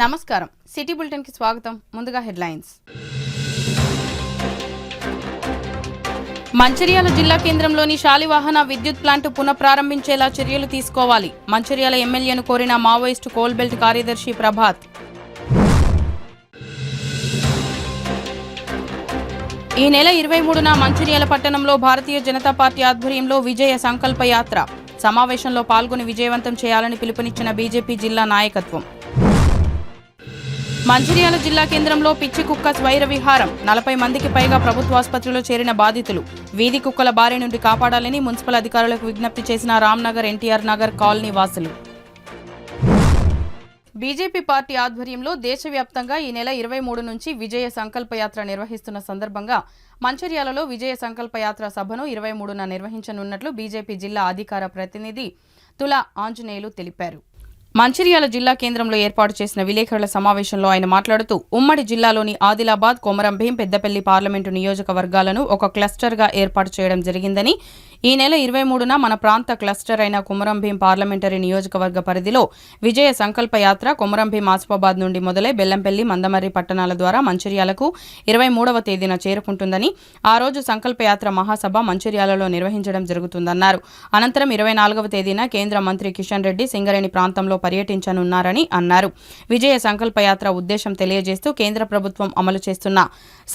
నమస్కారం city bulletin కి స్వాగతం. ముందుగా హెడ్లైన్స్. మంచిర్యాల జిల్లా కేంద్రంలోని శాలివాహన విద్యుత్ ప్లాంట్ పునఃప్రారంభించేలా చర్యలు తీసుకోవాలి. మంచిర్యాల ఎమ్మెల్యేను కోరిన మావోయిస్టు కోల్బెల్ట్ కార్యదర్శి ప్రభాత్. ఈ నెల 23న మంచిర్యాల పట్టణంలో భారతీయ జనతా పార్టీ ఆధ్వర్యంలో విజయ సంకల్ప యాత్ర. సమావేశంలో పాల్గొని విజయవంతం చేయాలని పిలుపునిచ్చిన బీజేపీ జిల్లా నాయకత్వం. మంచిర్యాల జిల్లా కేంద్రంలో పిచ్చి కుక్క స్వైర విహారం. 40 మందికి పైగా ప్రభుత్వాసుపత్రిలో చేరిన బాధితులు. వీధి కుక్కల బారి నుండి కాపాడాలని మున్సిపల్ అధికారులకు విజ్ఞప్తి చేసిన రామ్నగర్, ఎన్టీఆర్ నగర్ కాలనీ వాసులు. బీజేపీ పార్టీ ఆధ్వర్యంలో దేశవ్యాప్తంగా ఈ నెల 23 నుంచి విజయ సంకల్ప యాత్ర నిర్వహిస్తున్న సందర్భంగా మంచిర్యాలలో విజయ సంకల్ప యాత్ర సభను 23న నిర్వహించనున్నట్లు బీజేపీ జిల్లా అధికార ప్రతినిధి తుల ఆంజనేయులు తెలిపారు. మంచిర్యాల జిల్లా కేంద్రంలో ఏర్పాటు చేసిన విలేకరుల సమావేశంలో ఆయన మాట్లాడుతూ ఉమ్మడి జిల్లాలోని ఆదిలాబాద్, కొమరంభీం, పెద్దపల్లి పార్లమెంటు నియోజకవర్గాలను ఒక క్లస్టర్గా ఏర్పాటు చేయడం జరిగిందని, ఈ నెల 23న మన ప్రాంత క్లస్టర్ అయిన కొమరంభీం పార్లమెంటరీ నియోజకవర్గ పరిధిలో విజయ సంకల్ప యాత్ర కొమరంభీం, ఆసిఫాబాద్ నుండి మొదలై బెల్లంపల్లి, మందమర్రి పట్టణాల ద్వారా మంచిర్యాలకు 23వ తేదీన చేరుకుంటుందని, ఆ రోజు సంకల్ప యాత్ర మహాసభ మంచిర్యాలలో నిర్వహించడం జరుగుతుందన్నారు. అనంతరం 24వ తేదీన కేంద్ర మంత్రి కిషన్ రెడ్డి సింగరేణి ప్రాంతంలో పర్యటించనున్నారని అన్నారు. విజయ సంకల్ప యాత్ర ఉద్దేశం తెలియజేస్తూ కేంద్ర ప్రభుత్వం అమలు చేస్తున్న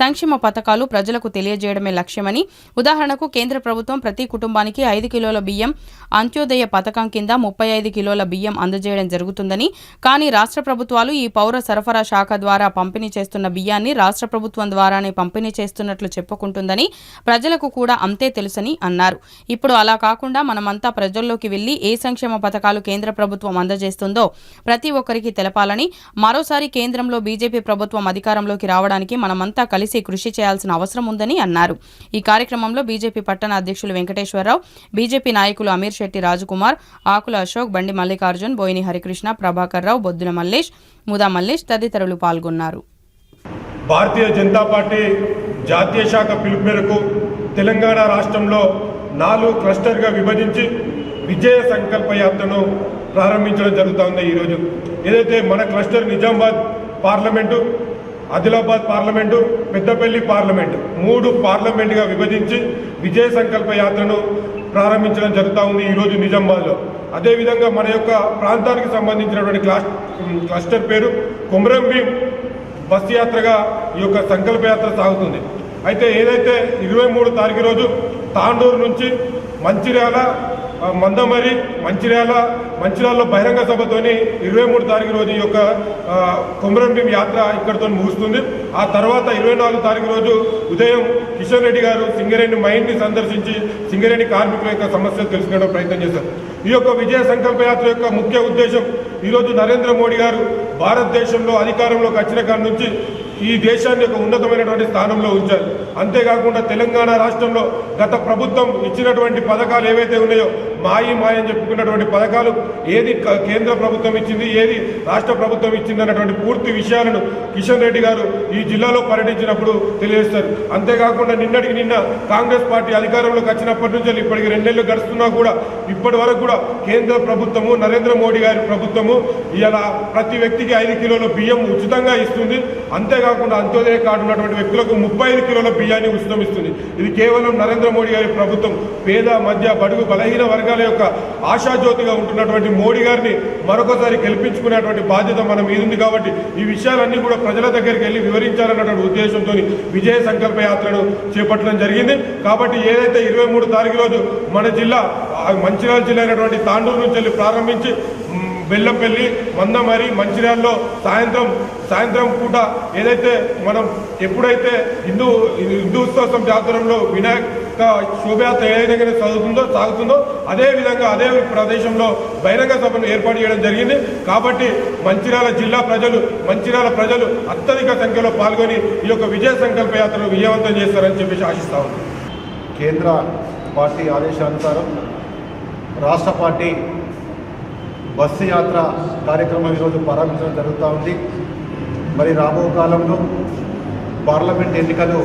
సంక్షేమ పథకాలు ప్రజలకు తెలియజేయడమే లక్ష్యమని, ఉదాహరణకు కేంద్ర ప్రభుత్వం ప్రతి కుటుంబానికి 5 కిలోల బియ్యం, అంత్యోదయ పథకం కింద 35 కిలోల బియ్యం అందజేయడం జరుగుతుందని, కానీ రాష్ట్ర ప్రభుత్వాలు ఈ పౌర సరఫరా శాఖ ద్వారా పంపిణీ చేస్తున్న బియ్యాన్ని రాష్ట్ర ప్రభుత్వం ద్వారానే పంపిణీ చేస్తున్నట్లు చెప్పుకుంటుందని, ప్రజలకు కూడా అంతే తెలుసని అన్నారు. ఇప్పుడు అలా కాకుండా మనమంతా ప్రజల్లోకి వెళ్లి ఏ సంక్షేమ పథకాలు కేంద్ర ప్రభుత్వం అందజేస్తుందో ప్రతి ఒక్కరికి తెలపాలని, మరోసారి కేంద్రంలో బీజేపీ ప్రభుత్వం అధికారంలోకి రావడానికి మనమంతా కలిసి కృషి చేయాల్సిన అవసరం ఉందని అన్నారు. ఈ కార్యక్రమంలో బీజేపీ పట్టణ అధ్యక్షులు వెంకటేశ్వరరావు, బీజేపీ నాయకులు అమీర్ శెట్టి రాజకుమార్, ఆకుల అశోక్, బండి మల్లికార్జున్, బోయిని హరికృష్ణ, ప్రభాకర్ రావు, బొద్దుల మల్లేష్, ముదా మల్లేష్ తదితరులు పాల్గొన్నారు. భారతీయ జనతా పార్టీ జాతీయ శాఖ పిలుపు మేరకు తెలంగాణ రాష్ట్రంలో 4 క్లస్టర్గా విభజించి విజయ సంకల్ప యాత్రను ప్రారంభించడం జరుగుతుంది. ఈరోజు ఏదైతే మన cluster Nizamabad parliament, Adilabad parliament, Peddapalli parliament 3 పార్లమెంటుగా విభజించి విజయ సంకల్ప యాత్రను ప్రారంభించడం జరుగుతూ ఉంది ఈరోజు నిజామాబాద్లో. అదేవిధంగా మన యొక్క ప్రాంతానికి సంబంధించినటువంటి క్లస్టర్ పేరు కొమరంభీం బస్ యాత్రగా ఈ యొక్క సంకల్ప యాత్ర సాగుతుంది. అయితే ఏదైతే 23 తారీఖు రోజు తాండూరు నుంచి మంచిర్యాల, మందమరి, మంచిర్యాలలో బహిరంగ సభతోని 23 తారీఖు రోజు ఈ యొక్క కొమరంభీం యాత్ర ఇక్కడితో ముగుస్తుంది. ఆ తర్వాత 24 తారీఖు రోజు ఉదయం కిషన్ రెడ్డి గారు సింగరేణి మైండ్ని సందర్శించి సింగరేణి కార్మికుల యొక్క సమస్యలు తెలుసుకునే ప్రయత్నం చేశారు. ఈ యొక్క విజయ సంకల్ప యాత్ర యొక్క ముఖ్య ఉద్దేశం ఈరోజు నరేంద్ర మోడీ గారు భారతదేశంలో అధికారంలోకి వచ్చిన కాడి నుంచి ఈ దేశాన్ని ఒక ఉన్నతమైనటువంటి స్థానంలో ఉంచారు. అంతేకాకుండా తెలంగాణ రాష్ట్రంలో గత ప్రభుత్వం ఇచ్చినటువంటి పథకాలు ఏవైతే ఉన్నాయో మాయని చెప్పుకున్నటువంటి పథకాలు ఏది కేంద్ర ప్రభుత్వం ఇచ్చింది, ఏది రాష్ట్ర ప్రభుత్వం ఇచ్చింది అన్నటువంటి పూర్తి విషయాలను కిషన్ రెడ్డి గారు ఈ జిల్లాలో పర్యటించినప్పుడు తెలియజేస్తారు. అంతేకాకుండా నిన్నటికి నిన్న కాంగ్రెస్ పార్టీ అధికారంలోకి వచ్చినప్పటి నుంచి ఇప్పటికి 2 నెలలు గడుస్తున్నా కూడా ఇప్పటి వరకు కూడా కేంద్ర ప్రభుత్వము, నరేంద్ర మోడీ గారి ప్రభుత్వము ఇలా ప్రతి వ్యక్తికి 5 కిలోల బియ్యం ఉచితంగా ఇస్తుంది. అంతేకాకుండా అంత్యోదయ కార్డు ఉన్నటువంటి వ్యక్తులకు 35 కిలోల బియ్యాన్ని ఉచితం ఇస్తుంది. ఇది కేవలం నరేంద్ర మోడీ గారి ప్రభుత్వం. పేద, మధ్య, బడుగు, బలహీన వర్గాల యొక్క ఆశాజ్యోతిగా ఉంటున్నటువంటి మోడీ గారిని మరొకసారి గెలిపించుకునేటువంటి బాధ్యత మన మీద ఉంది. కాబట్టి ఈ విషయాలన్నీ కూడా ప్రజల దగ్గరికి వెళ్ళి వివరించాలన్నటువంటి ఉద్దేశంతో విజయ సంకల్ప యాత్రను చేపట్టడం జరిగింది. కాబట్టి ఏదైతే 23 తారీఖు రోజు మన జిల్లా మంచిర్యాల జిల్లా అయినటువంటి తాండూరు నుంచి వెళ్ళి ప్రారంభించి బెల్లంపల్లి, మందమరి, మంచిర్యాలలో సాయంత్రం పూట ఏదైతే మనం ఎప్పుడైతే హిందూత్సవం జాతరంలో వినాయక శోభయాత్ర ఏ విధంగా సాగుతుందో అదేవిధంగా అదే ప్రదేశంలో బహిరంగ సభను ఏర్పాటు చేయడం జరిగింది. కాబట్టి మంచిర్యాల ప్రజలు అత్యధిక సంఖ్యలో పాల్గొని ఈ యొక్క విజయ సంకల్ప యాత్రను విజయవంతం చేస్తారని చెప్పేసి ఆశిస్తా ఉన్నాం. కేంద్ర పార్టీ ఆదేశానుసారం రాష్ట్ర పార్టీ బస్సు యాత్ర కార్యక్రమం ఈరోజు ప్రారంభించడం జరుగుతూ ఉంది. మరి రాబో కాలంలో పార్లమెంట్ ఎన్నికలు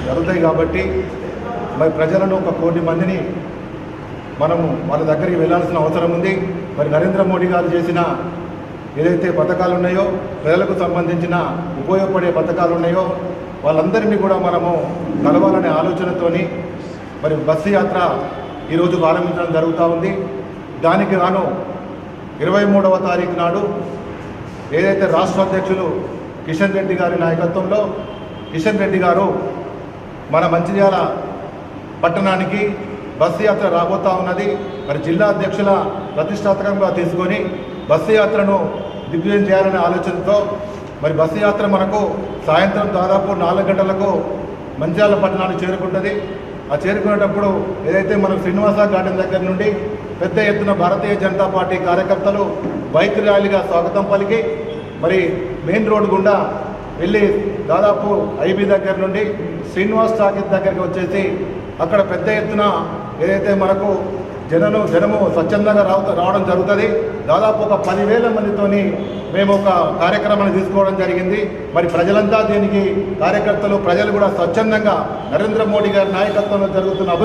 జరుగుతాయి కాబట్టి మరి ప్రజలను 1 కోటి మందిని మనము వాళ్ళ దగ్గరికి వెళ్ళాల్సిన అవసరం ఉంది. మరి నరేంద్ర మోడీ గారు చేసిన ఏదైతే పథకాలు ఉన్నాయో, ప్రజలకు సంబంధించిన ఉపయోగపడే పథకాలు ఉన్నాయో వాళ్ళందరినీ కూడా మనము కలవాలనే ఆలోచనతోని మరి బస్సు యాత్ర ఈరోజు ప్రారంభించడం జరుగుతూ ఉంది. దానికి గాను 23వ తారీఖు నాడు ఏదైతే రాష్ట్ర అధ్యక్షులు కిషన్ రెడ్డి గారి నాయకత్వంలో కిషన్ రెడ్డి గారు మన మంచిర్యాల పట్టణానికి బస్సు యాత్ర రాబోతూ ఉన్నది. మరి జిల్లా అధ్యక్షుల ప్రతిష్టాత్మకంగా తీసుకొని బస్సు యాత్రను దిగ్విజయం చేయాలనే ఆలోచనతో మరి బస్సు యాత్ర మనకు సాయంత్రం దాదాపు 4 గంటలకు మంచిర్యాల పట్టణానికి చేరుకుంటుంది. ఆ చేరుకునేటప్పుడు ఏదైతే మనం శ్రీనివాస గార్డెన్ దగ్గర నుండి పెద్ద ఎత్తున భారతీయ జనతా పార్టీ కార్యకర్తలు బైక్ ర్యాలీగా స్వాగతం పలికి మరి మెయిన్ రోడ్ గుండా వెళ్ళి దాదాపు ఐబీ దగ్గర నుండి శ్రీనివాస్ టాకీస్ దగ్గరికి వచ్చేసి అక్కడ పెద్ద ఎత్తున ఏదైతే మనకు జనము స్వచ్ఛందంగా రావడం జరుగుతుంది. దాదాపు ఒక 10,000 మందితోని మేము ఒక కార్యక్రమాన్ని తీసుకోవడం జరిగింది. మరి ప్రజలంతా దీనికి కార్యకర్తలు ప్రజలు కూడా స్వచ్ఛందంగా నరేంద్ర మోడీ గారి నాయకత్వంలో జరుగుతున్న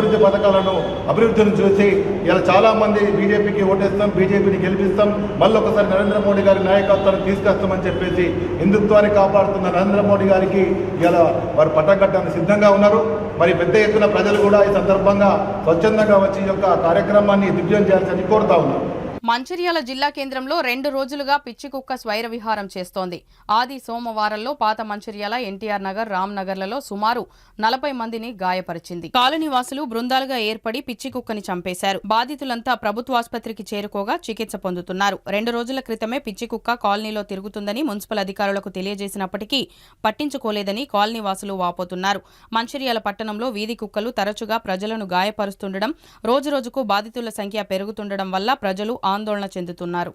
అభివృద్ధిని చూసి ఇలా చాలామంది బీజేపీకి ఓటేస్తాం, బీజేపీని గెలిపిస్తాం, మళ్ళీ ఒకసారి నరేంద్ర మోడీ గారి నాయకత్వాన్ని తీసుకొస్తామని చెప్పేసి హిందుత్వాన్ని కాపాడుతున్న నరేంద్ర మోడీ గారికి ఇలా వారు పట్టగట్టడానికి సిద్ధంగా ఉన్నారు. మరి పెద్ద ఎత్తున ప్రజలు కూడా ఈ సందర్భంగా స్వచ్ఛందంగా వచ్చి ఈ యొక్క కార్యక్రమాన్ని దిగ్విజయం చేయాలని కోరుతా ఉన్నారు. మంచిర్యాల జిల్లా కేంద్రంలో 2 రోజులుగా పిచ్చి కుక్క స్వైర విహారం చేస్తోంది. ఆది సోమవారంలో పాత మంచిర్యాల, ఎన్టీఆర్ నగర్, రామ్ నగర్లలో సుమారు 40 మందిని గాయపరిచింది. కాలనీవాసులు బృందాలుగా ఏర్పడి పిచ్చి కుక్కని చంపేశారు. బాధితులంతా ప్రభుత్వాసుపత్రికి చేరుకోగా చికిత్స పొందుతున్నారు. 2 రోజుల క్రితమే పిచ్చి కుక్క కాలనీలో తిరుగుతుందని మున్సిపల్ అధికారులకు తెలియజేసినప్పటికీ పట్టించుకోలేదని కాలనీవాసులు వాపోతున్నారు. మంచిర్యాల పట్టణంలో వీధి కుక్కలు తరచుగా ప్రజలను గాయపరుస్తుండడం, రోజురోజుకు బాధితుల సంఖ్య పెరుగుతుండడం వల్ల ప్రజలు ఆందోళన చెందుతున్నారు.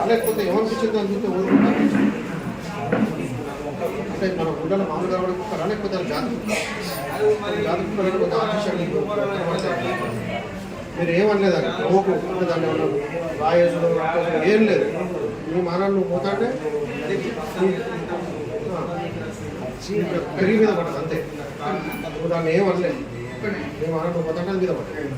లేకపోతే ఏమనిపించింది అందుకే ఊరుకుంటారు అంటే మనం గుండెల మామూలుగా కూడా లేకపోతే జాతకు లేకపోతే ఆర్టిఫిషియల్ మీరు ఏమనలేదండి ఓకు అంటే దాన్ని ఏమన్నా రాయేసుడు ఏం లేదు నీ మానాన్ని నువ్వు పోతా అంటే పెరిగి మీద పడదు అంతే నువ్వు దాన్ని ఏమనలేదు నీ మానాన్ని నువ్వు పోతా అంటే మీద పడదు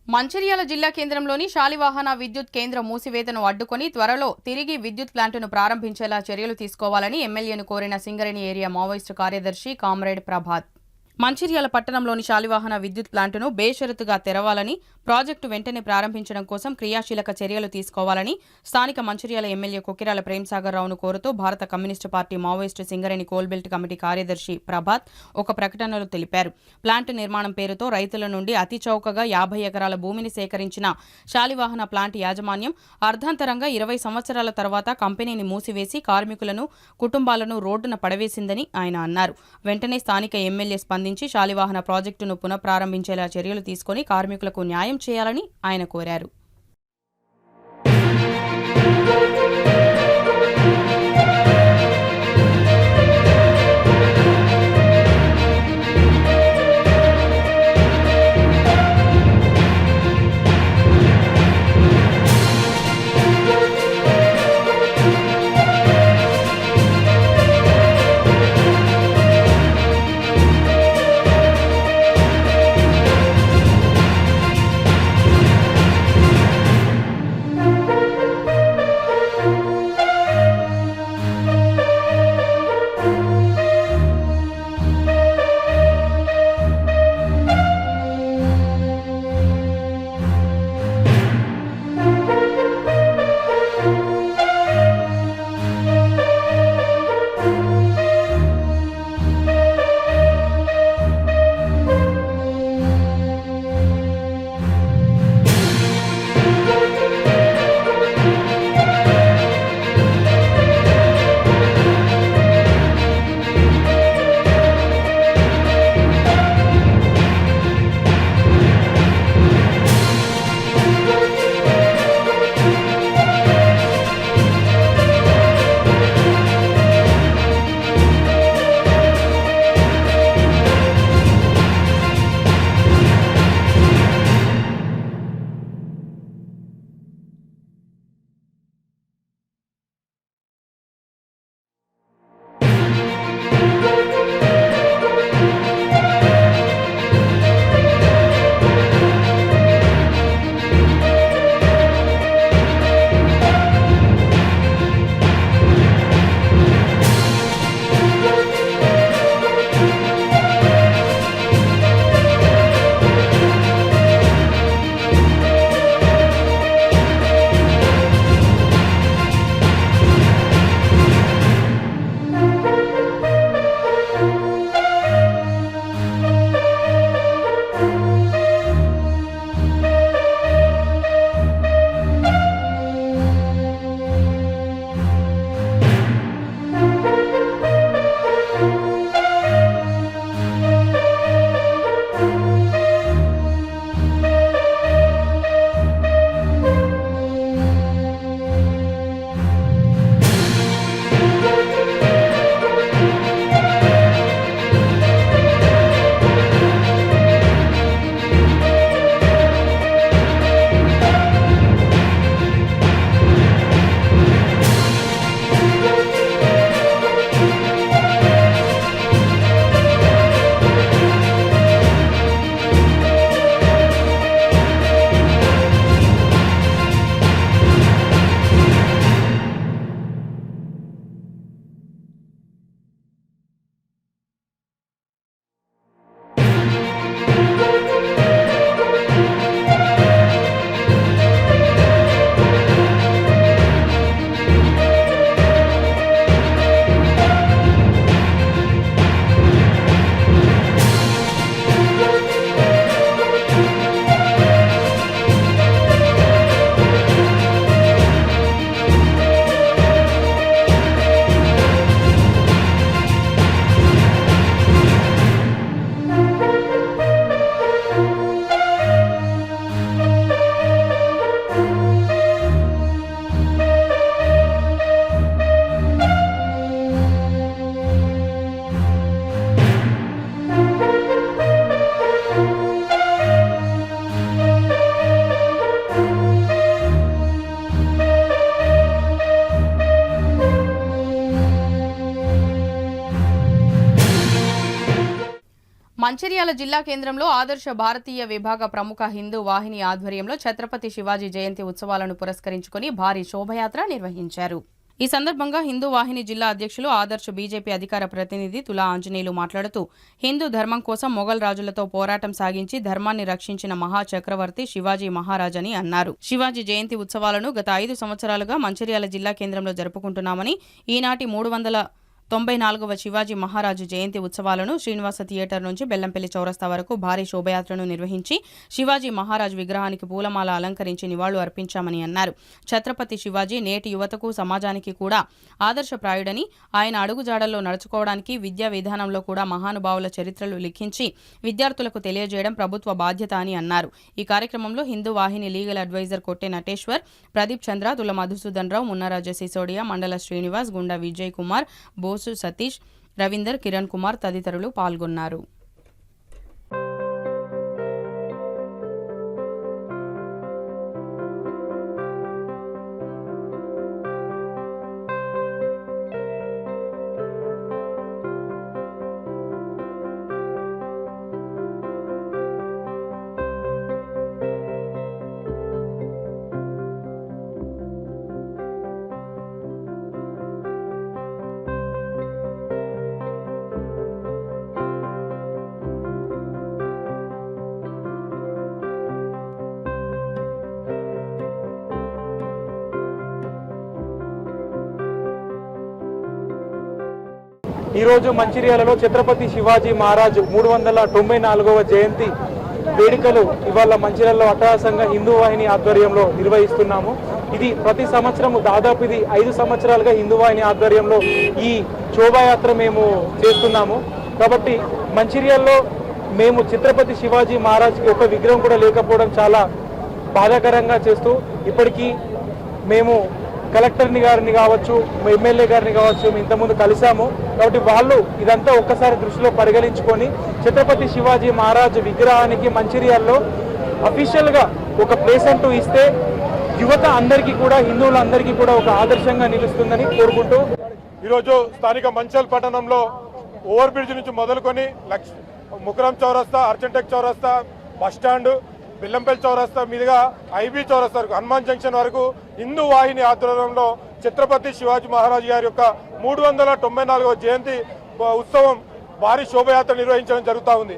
మంచిర్యాల జిల్లా కేంద్రంలోని శాలివాహన విద్యుత్ కేంద్ర మూసివేతను అడ్డుకొని త్వరలో తిరిగి విద్యుత్ ప్లాంటును ప్రారంభించేలా చర్యలు తీసుకోవాలని ఎమ్మెల్యేను కోరిన సింగరేణి ఏరియా మావోయిస్టు కార్యదర్శి కామ్రేడ్ ప్రభాత్. మంచిర్యాల పట్టణంలోని శాలివాహన విద్యుత్ ప్లాంటును బేషరతుగా తెరవాలని, ప్రాజెక్టు వెంటనే ప్రారంభించడం కోసం క్రియాశీలక చర్యలు తీసుకోవాలని స్థానిక మంచిర్యాల ఎమ్మెల్యే కొక్కిరాల ప్రేమ్సాగర్ రావును కోరుతూ భారత communist party Maoist Singareni coal belt committee కార్యదర్శి ప్రభాత్ ఒక ప్రకటనలో తెలిపారు. ప్లాంటు నిర్మాణం పేరుతో రైతుల నుండి అతి చౌకగా 50 ఎకరాల భూమిని సేకరించిన శాలివాహన ప్లాంట్ యాజమాన్యం అర్ధాంతరంగా 20 సంవత్సరాల తర్వాత కంపెనీని మూసివేసి కార్మికులను, కుటుంబాలను రోడ్డున పడవేసిందని ఆయన అన్నారు. వెంటనే స్థానిక ఎమ్మెల్యే స్పందించి శాలివాహన ప్రాజెక్టును పునఃప్రారంభించేలా చర్యలు తీసుకుని కార్మికులకు న్యాయం చేయాలని ఆయన కోరారు. మంచిర్యాల జిల్లా కేంద్రంలో ఆదర్శ భారతీయ విభాగ ప్రముఖ హిందూ వాహిని ఆధ్వర్యంలో ఛత్రపతి శివాజీ జయంతి ఉత్సవాలను పురస్కరించుకుని భారీ శోభయాత్ర నిర్వహించారు. ఈ సందర్భంగా హిందూ వాహిని జిల్లా అధ్యక్షులు ఆదర్శ బీజేపీ అధికార ప్రతినిధి తులా ఆంజనేయులు మాట్లాడుతూ హిందూ ధర్మం కోసం మొఘల్ రాజులతో పోరాటం సాగించి ధర్మాన్ని రక్షించిన మహా చక్రవర్తి శివాజీ మహారాజ్ అని అన్నారు. శివాజీ జయంతి ఉత్సవాలను గత 5 సంవత్సరాలుగా మంచిర్యాల జిల్లా కేంద్రంలో జరుపుకుంటున్నామని ఈనాటి 394వ శివాజీ మహారాజు జయంతి ఉత్సవాలను శ్రీనివాస థియేటర్ నుంచి బెల్లంపల్లి చౌరస్తా వరకు భారీ శోభయాత్రను నిర్వహించి శివాజీ మహారాజు విగ్రహానికి పూలమాల అలంకరించి నివాళులు అర్పించామని అన్నారు. ఛత్రపతి శివాజీ నేటి యువతకు సమాజానికి కూడా ఆదర్శప్రాయుడని, ఆయన అడుగుజాడల్లో నడుచుకోవడానికి విద్యా విధానంలో కూడా మహానుభావుల చరిత్రలు లిఖించి విద్యార్థులకు తెలియజేయడం ప్రభుత్వ బాధ్యత అని అన్నారు. ఈ కార్యక్రమంలో హిందూ వాహిని లీగల్ అడ్వైజర్ కొట్టె నటేశ్వర్, ప్రదీప్ చంద్ర, తుల మధుసూదన్ రావు, మున్నరాజ సిసోడియా, మండల శ్రీనివాస్, గుండా విజయ్ కుమార్, బోసు సతీష్, రవీందర్, కిరణ్ కుమార్ తదితరులు పాల్గొన్నారు. ఈరోజు మంచిర్యాలలో ఛత్రపతి శివాజీ మహారాజ్ 394వ జయంతి వేడుకలు ఇవాళ మంచిర్యాలలో అట్టహాసంగా హిందూ వాహిని ఆధ్వర్యంలో నిర్వహిస్తున్నాము. ఇది ప్రతి సంవత్సరం దాదాపు ఇది 5 సంవత్సరాలుగా హిందూ వాహిని ఆధ్వర్యంలో ఈ శోభాయాత్ర మేము చేస్తున్నాము. కాబట్టి మంచిర్యాలలో మేము ఛత్రపతి శివాజీ మహారాజ్కి ఒక విగ్రహం కూడా లేకపోవడం చాలా బాధాకరంగా చేస్తూ ఇప్పటికీ మేము కలెక్టర్ని గారిని కావచ్చు, ఎమ్మెల్యే గారిని కావచ్చు, ఇంతకుముందు కలిసాము. కాబట్టి వాళ్ళు ఇదంతా ఒక్కసారి దృష్టిలో పరిగణించుకొని ఛత్రపతి శివాజీ మహారాజ్ విగ్రహానికి మంచిర్యాలలో అఫీషియల్గా ఒక ప్లేస్ అంటూ ఇస్తే యువత అందరికీ కూడా, హిందువులందరికీ కూడా ఒక ఆదర్శంగా నిలుస్తుందని కోరుకుంటూ ఈరోజు స్థానిక మంచిర్యాల పట్టణంలో ఓవర్ బ్రిడ్జ్ నుంచి మొదలుకొని ముకరం చౌరస్తా, అర్చంటెక్ చౌరస్తా, బస్టాండ్, బెల్లంపల్లి చౌరస్తా మీదుగా ఐబీ చౌరస్తా వరకు, హనుమాన్ జంక్షన్ వరకు హిందూ వాహిని ఆధ్వర్యంలో ఛత్రపతి శివాజీ మహారాజ్ గారి యొక్క 394వ జయంతి ఉత్సవం భారీ శోభయాత్ర నిర్వహించడం జరుగుతూ ఉంది.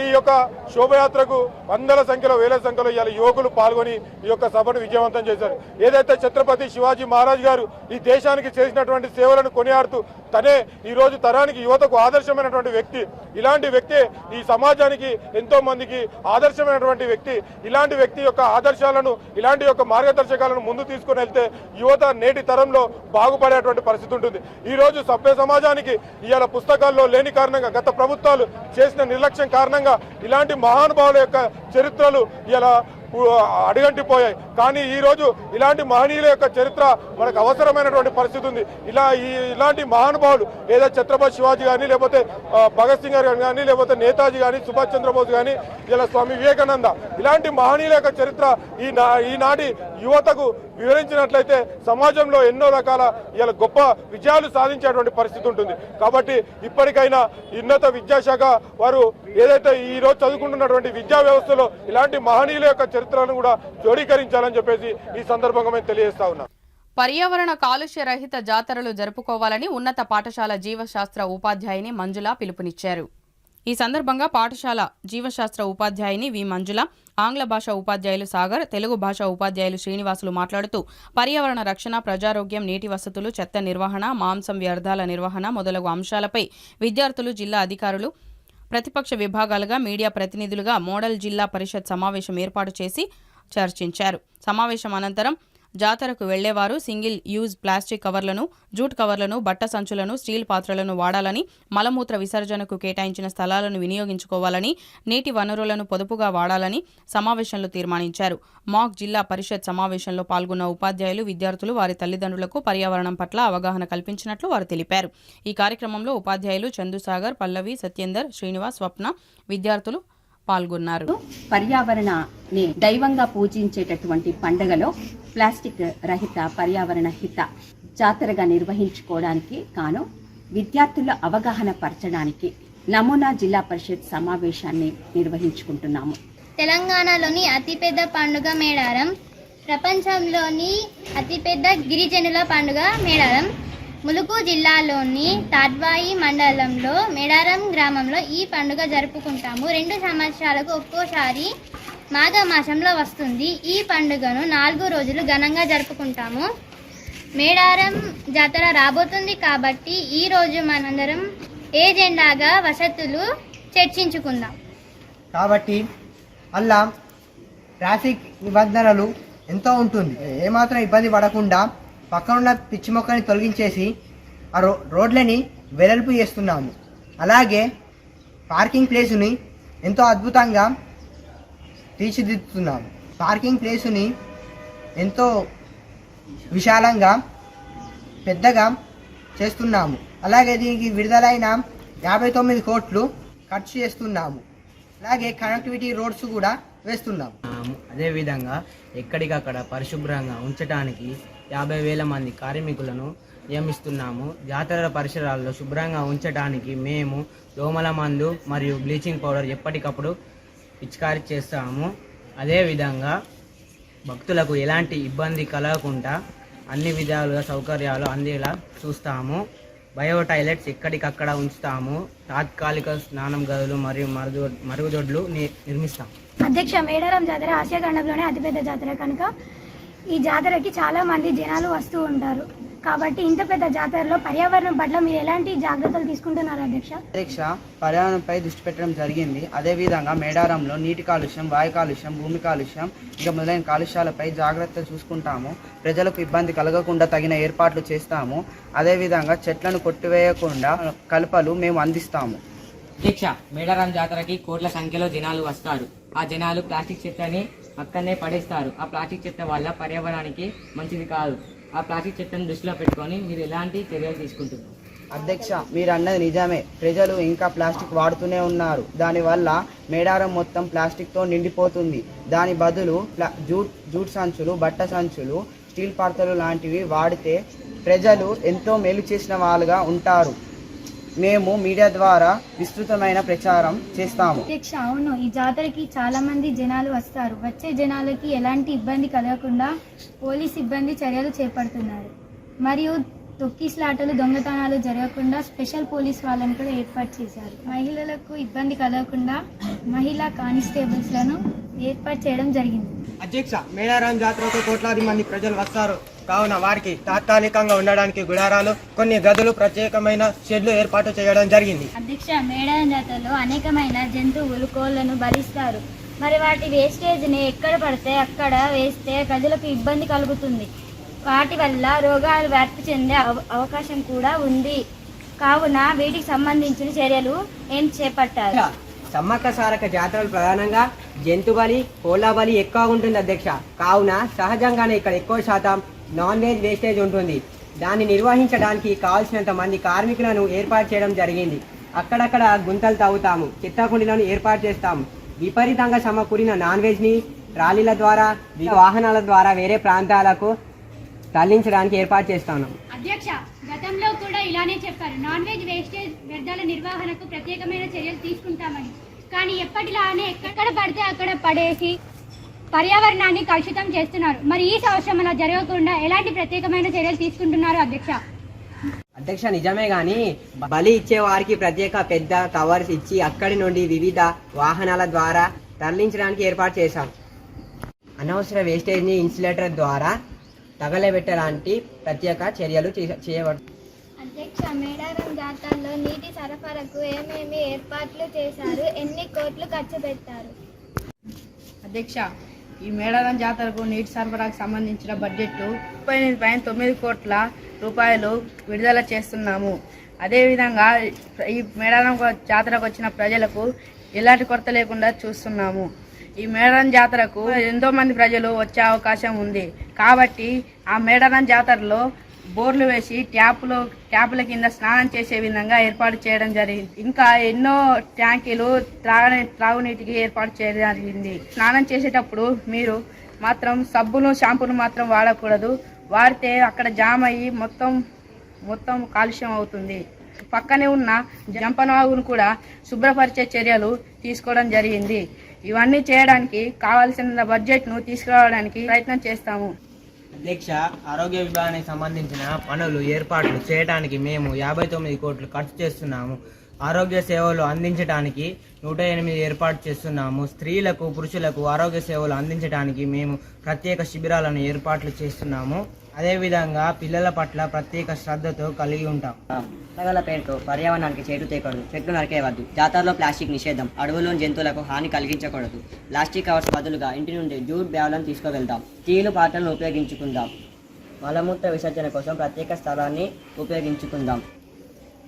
ఈ యొక్క శోభయాత్రకు వందల సంఖ్యలో, వేల సంఖ్యలో ఇవాళ యువకులు పాల్గొని ఈ యొక్క సభను విజయవంతం చేశారు. ఏదైతే ఛత్రపతి శివాజీ మహారాజ్ గారు ఈ దేశానికి చేసినటువంటి సేవలను కొనియాడుతూ తనే ఈరోజు తరానికి యువతకు ఆదర్శమైనటువంటి వ్యక్తి. ఇలాంటి వ్యక్తి ఈ సమాజానికి ఎంతో మందికి ఆదర్శమైనటువంటి వ్యక్తి. ఇలాంటి వ్యక్తి యొక్క ఆదర్శాలను, ఇలాంటి యొక్క మార్గదర్శకాలను ముందు తీసుకుని వెళ్తే యువత నేటి తరంలో బాగుపడేటువంటి పరిస్థితి ఉంటుంది. ఈరోజు సభ్య సమాజానికి ఇవాళ పుస్తకాల్లో లేని కారణంగా, గత ప్రభుత్వాలు చేసిన నిర్లక్ష్యం కారణంగా ఇలాంటి మహానుభావుల యొక్క చరిత్రలు ఇలా అడుగంటిపోయాయి. కానీ ఈరోజు ఇలాంటి మహనీయుల యొక్క చరిత్ర మనకు అవసరమైనటువంటి పరిస్థితి ఉంది. ఇలాంటి మహానుభావులు ఏదో ఛత్రపతి శివాజీ కానీ, లేకపోతే భగత్ సింగ్ గారు కానీ, లేకపోతే నేతాజీ కానీ, సుభాష్ చంద్రబోస్ కానీ, ఇలా స్వామి వివేకానంద, ఇలాంటి మహనీయుల యొక్క చరిత్ర ఈనాటి యువతకు వివరించినట్లయితే సమాజంలో ఎన్నో రకాల ఇలా గొప్ప విజయాలు సాధించేటువంటి పరిస్థితి ఉంటుంది. కాబట్టి ఇప్పటికైనా ఉన్నత విద్యాశాఖ వారు ఏదైతే ఈ రోజు చదువుకుంటున్నటువంటి విద్యా వ్యవస్థలో ఇలాంటి మహనీయుల యొక్క చరిత్రను కూడా జోడీకరించాలని చెప్పేసి ఈ సందర్భంగా మేము తెలియజేస్తా ఉన్నాం. పర్యావరణ కాలుష్య రహిత జాతరలు జరుపుకోవాలని ఉన్నత పాఠశాల జీవశాస్త్ర ఉపాధ్యాయుని మంజుల పిలుపునిచ్చారు. ఈ సందర్భంగా పాఠశాల జీవశాస్త్ర ఉపాధ్యాయుని వి మంజుల, ఆంగ్ల భాష ఉపాధ్యాయులు సాగర్, తెలుగు భాష ఉపాధ్యాయులు శ్రీనివాసులు మాట్లాడుతూ పర్యావరణ రక్షణ, ప్రజారోగ్యం, నీటి వసతులు, చెత్త నిర్వహణ, మాంసం వ్యర్థాల నిర్వహణ మొదలగు అంశాలపై విద్యార్థులు, జిల్లా అధికారులు, ప్రతిపక్ష విభాగాలుగా, మీడియా ప్రతినిధులుగా మోడల్ జిల్లా పరిషత్ సమావేశం ఏర్పాటు చేసి చర్చించారు. సమావేశం అనంతరం జాతరకు వెళ్లేవారు సింగిల్ యూజ్ ప్లాస్టిక్ కవర్లను, జూట్ కవర్లను, బట్ట సంచులను, స్టీల్ పాత్రలను వాడాలని, మలమూత్ర విసర్జనకు కేటాయించిన స్థలాలను వినియోగించుకోవాలని, నీటి వనరులను పొదుపుగా వాడాలని సమావేశంలో తీర్మానించారు. మాక్ జిల్లా పరిషత్ సమావేశంలో పాల్గొన్న ఉపాధ్యాయులు, విద్యార్థులు వారి తల్లిదండ్రులకు పర్యావరణం పట్ల అవగాహన కల్పించినట్లు వారు తెలిపారు. ఈ కార్యక్రమంలో ఉపాధ్యాయులు చందుసాగర్, పల్లవి, సత్యేందర్, శ్రీనివాస్, స్వప్న, విద్యార్థులు పాల్గొన్నారు. పర్యావరణాన్ని దైవంగా పూజించేటటువంటి పండుగలో ప్లాస్టిక్ రహిత పర్యావరణ హిత జాతరగా నిర్వహించుకోవడానికి గాను విద్యార్థుల్లో అవగాహన పరచడానికి నమూనా జిల్లా పరిషత్ సమావేశాన్ని నిర్వహించుకుంటున్నాము. తెలంగాణలోని అతిపెద్ద పండుగ మేడారం. ప్రపంచంలోని అతిపెద్ద గిరిజనుల పండుగ మేడారం. ములుగు జిల్లాలోని తాడ్వాయి మండలంలో మేడారం గ్రామంలో ఈ పండుగ జరుపుకుంటాము. 2 సంవత్సరాలకు ఒక్కోసారి మాఘమాసంలో వస్తుంది. ఈ పండుగను 4 రోజులు ఘనంగా జరుపుకుంటాము. మేడారం జాతర రాబోతుంది కాబట్టి ఈ రోజు మనందరం ఏజెండాగా వసతులు చర్చించుకుందాం. కాబట్టి అలా ట్రాఫిక్ నిబంధనలు ఎంతో ఉంటుంది. ఏమాత్రం ఇబ్బంది పడకుండా పక్కనున్న పిచ్చి మొక్కని తొలగించేసి ఆ రోడ్లని వెడల్పు చేస్తున్నాము. అలాగే పార్కింగ్ ప్లేసుని ఎంతో అద్భుతంగా తీర్చిదిద్దుతున్నాము. పార్కింగ్ ప్లేసుని ఎంతో విశాలంగా పెద్దగా చేస్తున్నాము. అలాగే దీనికి విడుదలైన 59 కోట్లు ఖర్చు చేస్తున్నాము. అలాగే కనెక్టివిటీ రోడ్స్ కూడా వేస్తున్నాము. అదేవిధంగా ఎక్కడికక్కడ పరిశుభ్రంగా ఉంచడానికి 50,000 మంది కార్మికులను నియమిస్తున్నాము. జాతర పరిసరాల్లో శుభ్రంగా ఉంచడానికి మేము దోమల మందు మరియు బ్లీచింగ్ పౌడర్ ఎప్పటికప్పుడు పిచికారీ చేస్తాము. అదేవిధంగా భక్తులకు ఎలాంటి ఇబ్బంది కలగకుండా అన్ని విధాలుగా సౌకర్యాలు అందేలా చూస్తాము. బయో టాయిలెట్స్ ఎక్కడికక్కడ ఉంచుతాము. తాత్కాలిక స్నానం గదులు మరియు మరుగుదొడ్లు నిర్మిస్తాం. అధ్యక్ష, మేడారం జాతర ఆసియా ఖండంలోనే అతిపెద్ద జాతర కనుక ఈ జాతరకి చాలా మంది జనాలు వస్తూ ఉంటారు. కాబట్టి ఇంత పెద్ద జాతరలో పర్యావరణం పట్ల మీరు ఎలాంటి జాగ్రత్తలు తీసుకుంటున్నారు అధ్యక్ష? అధ్యక్ష, పర్యావరణంపై దృష్టి పెట్టడం జరిగింది. అదేవిధంగా మేడారంలో నీటి కాలుష్యం, వాయు కాలుష్యం, భూమి కాలుష్యం ఇంకా మొదలైన కాలుష్యాలపై జాగ్రత్తలు చూసుకుంటాము. ప్రజలకు ఇబ్బంది కలగకుండా తగిన ఏర్పాట్లు చేస్తాము. అదేవిధంగా చెట్లను కొట్టివేయకుండా కలపలు మేము అందిస్తాము. అధ్యక్ష, మేడారం జాతరకి కోట్ల సంఖ్యలో జనాలు వస్తారు. ఆ జనాలు ప్లాస్టిక్ చెత్తని పక్కనే పడేస్తారు. ఆ ప్లాస్టిక్ చెత్త వల్ల పర్యావరణానికి మంచిది కాదు. ఆ ప్లాస్టిక్ చెత్తను దృష్టిలో పెట్టుకొని మీరు ఎలాంటి చర్యలు తీసుకుంటున్నారు? అధ్యక్ష, మీరు అన్నది నిజమే. ప్రజలు ఇంకా ప్లాస్టిక్ వాడుతూనే ఉన్నారు. దానివల్ల మేడారం మొత్తం ప్లాస్టిక్తో నిండిపోతుంది. దాని బదులు జూట్ సంచులు, బట్ట సంచులు, స్టీల్ పాత్రలు లాంటివి వాడితే ప్రజలు ఎంతో మేలు చేసిన వాళ్ళుగా ఉంటారు. మేము మీడియా ద్వారా విస్తృతమైన ప్రచారం చేస్తాము. అధ్యక్ష, అవును, ఈ జాతరకి చాలా మంది జనాలు వస్తారు. వచ్చే జనాలకి ఎలాంటి ఇబ్బంది కలగకుండా పోలీస్ సిబ్బంది చర్యలు చేపడుతున్నారు. మరియు తొక్కిస్లాటలు, దొంగతనాలు జరగకుండా స్పెషల్ పోలీస్ వాళ్ళని కూడా ఏర్పాటు చేశారు. మహిళలకు ఇబ్బంది కలగకుండా మహిళా కానిస్టేబుల్స్లను ఏర్పాటు చేయడం జరిగింది. అధ్యక్ష, మేడారం జాతరకు కోట్లాది మంది ప్రజలు వస్తారు. కావున వారికి తాత్కాలికంగా ఉండడానికి గుడారాలు, కొన్ని గదులు, ప్రత్యేకమైన షెడ్లు ఏర్పాటు చేయడం జరిగింది. అధ్యక్ష, మేడారం జాతరలో అనేకమైన జంతువులు, కోళ్లను బలిస్తారు. మరి వాటి వేస్టేజ్ని ఎక్కడ పడితే అక్కడ వేస్తే ప్రజలకు ఇబ్బంది కలుగుతుంది. వాటి వల్ల రోగాలు వ్యాప్తి చెందే అవకాశం కూడా ఉంది. కావున వీటికి సంబంధించిన చర్యలు ఏం చేపట్టారు? సమ్మక్క సారక్క జాతరలు ప్రధానంగా జంతు బలి, కోళ్ళ బలి ఎక్కువ ఉంటుంది అధ్యక్ష. కావున సహజంగానే ఇక్కడ ఎక్కువ శాతం నాన్ వెజ్ వేస్టేజ్ ఉంటుంది. దాన్ని నిర్వహించడానికి కావాల్సినంత మంది కార్మికులను ఏర్పాటు చేయడం జరిగింది. అక్కడక్కడ గుంతలు తవ్వుతాము, చెత్త కుండీలను ఏర్పాటు చేస్తాము. విపరీతంగా సమకూరిన నాన్ వెజ్ని ట్రాలీల ద్వారా, వాహనాల ద్వారా వేరే ప్రాంతాలకు తరలించడానికి ఏర్పాటు చేస్తాను. అధ్యక్ష, గతంలో కూడా ఇలానే చెప్పారు, నాన్ వెజ్ వేస్టేజ్ వ్యర్థాల నిర్వహణకు ప్రత్యేకమైన చర్యలు తీసుకుంటామని. కానీ ఎప్పటిలానే ఎక్కడ పడితే అక్కడ పడేసి పర్యావరణాన్ని కలుషితం చేస్తున్నారు. మరి ఈ సంవత్సరం అలా జరగకుండా ఎలాంటి ప్రత్యేకమైన చర్యలు తీసుకుంటున్నారు అధ్యక్ష? అధ్యక్ష, నిజమే గాని బలి ఇచ్చే వారికి ప్రత్యేక పెద్ద కవర్స్ ఇచ్చి అక్కడి నుండి వివిధ వాహనాల ద్వారా తరలించడానికి ఏర్పాటు చేశాం. అనవసర వేస్టేజ్ని ఇన్సులేటర్ ద్వారా తగలబెట్టడానికి ప్రత్యేక చర్యలు చేయబడుతుంది. అధ్యక్ష, మేడారం జాతరలో నీటి సరఫరాకు ఏమేమి ఏర్పాట్లు చేశారు? ఎన్ని కోట్లు ఖర్చు పెట్టారు? అధ్యక్ష, ఈ మేడారం జాతరకు నీటి సరఫరాకు సంబంధించిన బడ్జెట్ 38.9 కోట్ల రూపాయలు విడుదల చేస్తున్నాము. అదేవిధంగా ఈ మేడారం జాతరకు వచ్చిన ప్రజలకు ఎలాంటి కొరత లేకుండా చూస్తున్నాము. ఈ మేడారం జాతరకు ఎంతో మంది ప్రజలు వచ్చే అవకాశం ఉంది. కాబట్టి ఆ మేడారం జాతరలో బోర్లు వేసి ట్యాపుల కింద స్నానం చేసే విధంగా ఏర్పాటు చేయడం జరిగింది. ఇంకా ఎన్నో ట్యాంకీలు త్రాగునీటికి ఏర్పాటు చేయడం జరిగింది. స్నానం చేసేటప్పుడు మీరు మాత్రం సబ్బులు, షాంపూలు మాత్రం వాడకూడదు. వాడితే అక్కడ జామ్ అయ్యి మొత్తం కాలుష్యం అవుతుంది. పక్కనే ఉన్న జంపనవాగును కూడా శుభ్రపరిచే చర్యలు తీసుకోవడం జరిగింది. ఇవన్నీ చేయడానికి కావాల్సిన బడ్జెట్ను తీసుకురావడానికి ప్రయత్నం చేస్తాము. అధ్యక్ష, ఆరోగ్య విభాగానికి సంబంధించిన పనులు ఏర్పాట్లు చేయడానికి మేము 59 కోట్లు ఖర్చు చేస్తున్నాము. ఆరోగ్య సేవలు అందించడానికి 108 ఏర్పాటు చేస్తున్నాము. స్త్రీలకు పురుషులకు ఆరోగ్య సేవలు అందించడానికి మేము ప్రత్యేక శిబిరాలను ఏర్పాట్లు చేస్తున్నాము. అదేవిధంగా పిల్లల పట్ల ప్రత్యేక శ్రద్ధతో కలిగి ఉంటాం. పండుగల పేరుతో పర్యావరణానికి చేటు తేకూడదు, చెట్లు నరికేయవద్దు, జాతరలో ప్లాస్టిక్ నిషేధం, అడవుల్లోని జంతువులకు హాని కలిగించకూడదు, ప్లాస్టిక్ కవర్స్ బదులుగా ఇంటి నుండి జూట్ బ్యాగులను తీసుకువెళ్దాం, స్టీలు పాత్రలను ఉపయోగించుకుందాం, మలమూత్ర విసర్జన కోసం ప్రత్యేక స్థలాన్ని ఉపయోగించుకుందాం,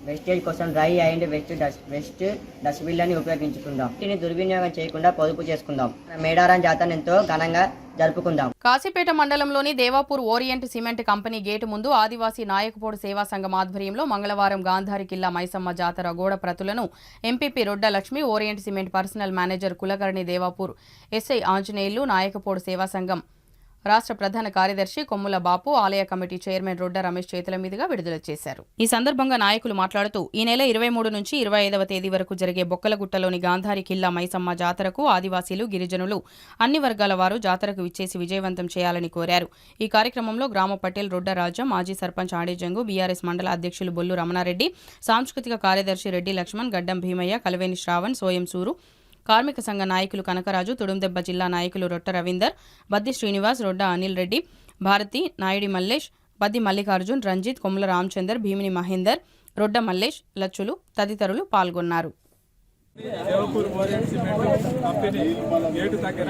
వేస్టేజ్ కోసం డ్రై అండ్ వెస్ట్ డస్ట్బిన్లని ఉపయోగించుకుందాం, వీటిని దుర్వినియోగం చేయకుండా పొదుపు చేసుకుందాం. మేడారం జాతర ఎంతో ఘనంగా జరుపుకుందాం. కాశీపేట మండలంలోని Devapur orient cement company gate ముందు ఆదివాసీ నాయకపోడు సేవా సంఘం ఆధ్వర్యంలో మంగళవారం గాంధారి కిల్లా మైసమ్మ జాతర గోడ ప్రతులను MPP Rodda Lakshmi, Orient Cement personal manager Kulkarni, Devapur SI Anjaneyulu, నాయకపోడు సేవా సంఘం రాష్ట్ర ప్రధాన కార్యదర్శి కొమ్ముల బాపు, ఆలయ కమిటీ చైర్మన్ రొడ్డ రమేష్ చేతుల మీదుగా విడుదల చేశారు. ఈ సందర్భంగా నాయకులు మాట్లాడుతూ ఈ నెల 23 నుంచి 25వ తేదీ వరకు జరిగే బొక్కలగుట్టలోని గాంధారి కిల్లా మైసమ్మ జాతరకు ఆదివాసీలు, గిరిజనులు, అన్ని వర్గాల వారు జాతరకు విచ్చేసి విజయవంతం చేయాలని కోరారు. ఈ కార్యక్రమంలో గ్రామ పటేల్ రొడ్డ రాజ్యం, మాజీ సర్పంచ్ ఆడేజంగు, బీఆర్ఎస్ మండల అధ్యక్షులు బొల్లు రమణారెడ్డి, సాంస్కృతిక కార్యదర్శి రెడ్డి లక్ష్మణ్, గడ్డం భీమయ్య, కలవేని శ్రావణ్, సోయం సూరు, కార్మిక సంఘ నాయకులు కనకరాజు, తుడుందెబ్బ జిల్లా నాయకులు రొట్ట రవీందర్, బద్ది శ్రీనివాస్, రొడ్డ అనిల్ రెడ్డి, భారతి, నాయుడి మల్లేష్, బద్ది మల్లికార్జున్, రంజిత్, కొమ్ముల రామచందర్, భీమిని మహేందర్, రొడ్డ మల్లేష్, లచ్చులు తదితరులు పాల్గొన్నారు. Devapur orient cement company gate దగ్గర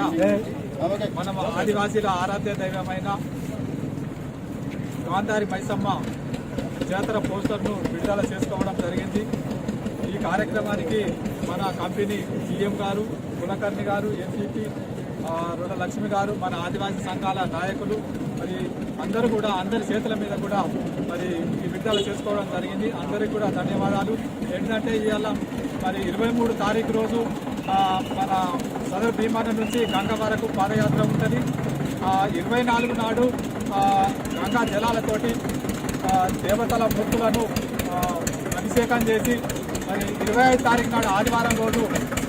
మనం ఆదివాసీల ఆరాధ్య దైవమైన గాంధారి మైసమ్మ జాతర పోస్టర్ను విడుదల చేసుకోవడం జరిగింది. ఈ కార్యక్రమానికి మన కంపెనీ సీఎం గారు, కులకర్ణి గారు, ఎంపీపీ రొడ్డ లక్ష్మి గారు, మన ఆదివాసీ సంఘాల నాయకులు మరి అందరూ కూడా అందరి చేతుల మీద కూడా మరి ఈ విడుదల చేసుకోవడం జరిగింది. అందరికీ కూడా ధన్యవాదాలు. ఏంటంటే ఇవాళ మరి 23 తారీఖు రోజు మన సదర్ భీమాన నుంచి గంగ వరకు పాదయాత్ర ఉంటుంది. 24 నాడు గంగా జలాలతోటి దేవతల మూర్తులను అభిషేకం చేసి మరి 25 తారీఖు నాడు ఆదివారం రోజు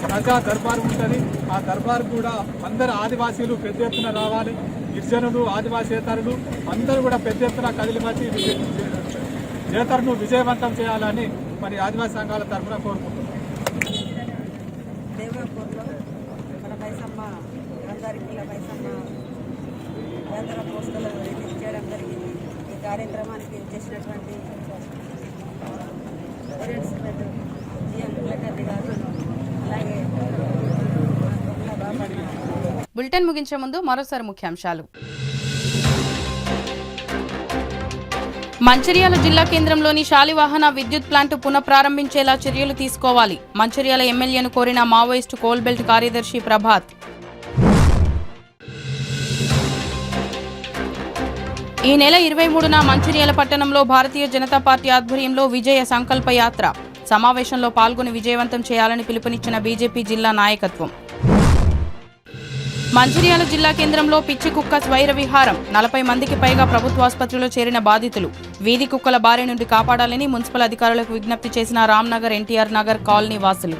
ప్రజా దర్బారు ఉంటుంది. ఆ దర్బారు కూడా అందరు ఆదివాసీలు పెద్ద ఎత్తున రావాలి. గిరిజనులు, ఆదివాసేతరులు అందరూ కూడా పెద్ద ఎత్తున కదిలిమచ్చి జాతరను విజయవంతం చేయాలని మరి ఆదివాసీ సంఘాల తరఫున కోరుకుంటున్నాం. దేవాపూర్లో మన మైసమ్మ గాంధారి కిల్లా మైసమ్మ జాతర పోస్టులు రిలీజ్ చేయడం జరిగింది. ఈ కార్యక్రమానికి చేసినటువంటి ఓరియంట్ సిమెంట్ జిఎం కులకర్ణి గారు, అలాగే బులెటిన్ ముగించే ముందు మరోసారి ముఖ్యాంశాలు. మంచిర్యాల జిల్లా కేంద్రంలోని శాలివాహన విద్యుత్ ప్లాంట్ పునఃప్రారంభించేలా చర్యలు తీసుకోవాలి. మంచిర్యాల ఎమ్మెల్యేను కోరిన మావోయిస్టు కోల్బెల్ట్ కార్యదర్శి ప్రభాత్. ఈ నెల 23న మంచిర్యాల పట్టణంలో భారతీయ జనతా పార్టీ ఆధ్వర్యంలో విజయ సంకల్ప యాత్ర. సమావేశంలో పాల్గొని విజయవంతం చేయాలని పిలుపునిచ్చిన బీజేపీ జిల్లా నాయకత్వం. మంచిర్యాల జిల్లా కేంద్రంలో పిచ్చి కుక్క స్వైర విహారం. 40 మందికి పైగా ప్రభుత్వాసుపత్రిలో చేరిన బాధితులు. వీధి కుక్కల బారి నుండి కాపాడాలని మున్సిపల్ అధికారులకు విజ్ఞప్తి చేసిన రామ్నగర్, ఎన్టీఆర్ నగర్ కాలనీ వాసులు.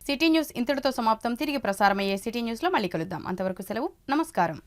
సిటీ న్యూస్ ఇంతటితో సమాప్తం. తిరిగి ప్రసారమయ్యే సిటీ న్యూస్లో మళ్ళీ కలుద్దాం. అంతవరకు సెలవు. నమస్కారం.